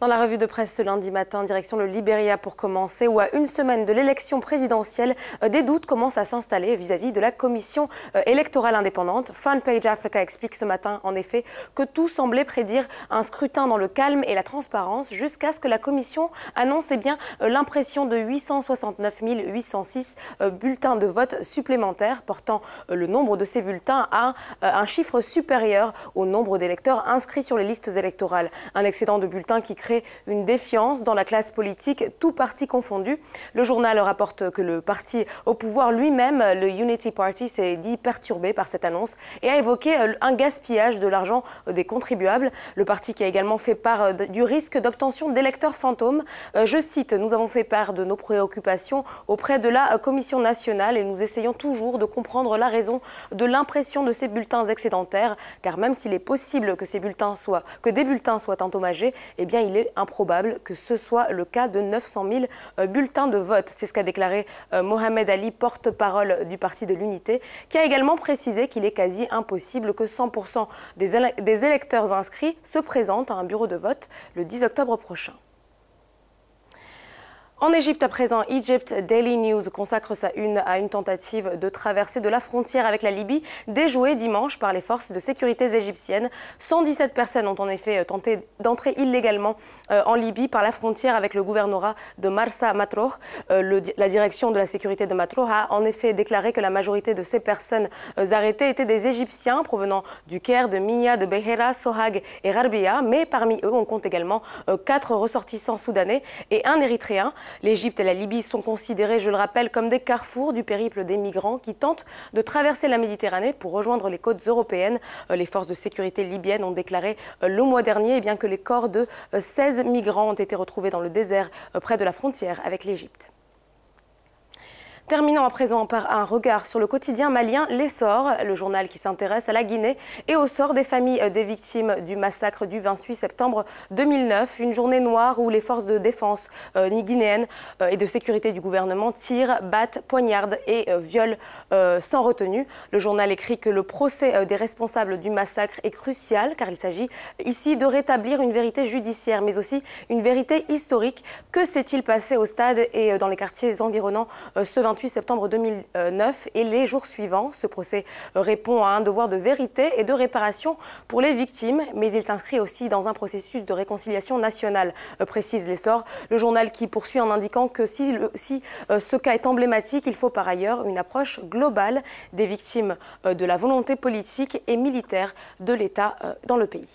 Dans la revue de presse ce lundi matin, direction le Libéria pour commencer, où à une semaine de l'élection présidentielle, des doutes commencent à s'installer vis-à-vis de la commission électorale indépendante. Front Page Africa explique ce matin en effet que tout semblait prédire un scrutin dans le calme et la transparence jusqu'à ce que la commission annonce l'impression de 869 806 bulletins de vote supplémentaires, portant le nombre de ces bulletins à un chiffre supérieur au nombre d'électeurs inscrits sur les listes électorales. Un excédent de bulletins qui crée une défiance dans la classe politique, tout parti confondu. Le journal rapporte que le parti au pouvoir lui-même, le Unity Party, s'est dit perturbé par cette annonce et a évoqué un gaspillage de l'argent des contribuables. Le parti qui a également fait part du risque d'obtention d'électeurs fantômes. Je cite, « Nous avons fait part de nos préoccupations auprès de la Commission nationale et nous essayons toujours de comprendre la raison de l'impression de ces bulletins excédentaires, car même s'il est possible que des bulletins soient endommagés, eh bien il est improbable que ce soit le cas de 900 000 bulletins de vote. » C'est ce qu'a déclaré Mohamed Ali, porte-parole du Parti de l'Unité, qui a également précisé qu'il est quasi impossible que 100% des électeurs inscrits se présentent à un bureau de vote le 10 octobre prochain. En Égypte à présent, Egypt Daily News consacre sa une à une tentative de traversée de la frontière avec la Libye déjouée dimanche par les forces de sécurité égyptiennes. 117 personnes ont en effet tenté d'entrer illégalement en Libye par la frontière avec le gouvernorat de Marsa Matruh. La direction de la sécurité de Matruh a en effet déclaré que la majorité de ces personnes arrêtées étaient des Égyptiens provenant du Caire, de Minya, de Beira, Sohag et Rabia, mais parmi eux on compte également 4 ressortissants soudanais et un Érythréen. L'Égypte et la Libye sont considérées, je le rappelle, comme des carrefours du périple des migrants qui tentent de traverser la Méditerranée pour rejoindre les côtes européennes. Les forces de sécurité libyennes ont déclaré le mois dernier que les corps de 16 migrants ont été retrouvés dans le désert près de la frontière avec l'Égypte. Terminons à présent par un regard sur le quotidien malien L'Essor, le journal qui s'intéresse à la Guinée et au sort des familles des victimes du massacre du 28 septembre 2009. Une journée noire où les forces de défense guinéennes et de sécurité du gouvernement tirent, battent, poignardent et violent sans retenue. Le journal écrit que le procès des responsables du massacre est crucial car il s'agit ici de rétablir une vérité judiciaire mais aussi une vérité historique. Que s'est-il passé au stade et dans les quartiers environnants ce 28 septembre 2009 et les jours suivants? Ce procès répond à un devoir de vérité et de réparation pour les victimes, mais il s'inscrit aussi dans un processus de réconciliation nationale, précise L'Essor. Le journal qui poursuit en indiquant que si ce cas est emblématique, il faut par ailleurs une approche globale des victimes de la volonté politique et militaire de l'État dans le pays.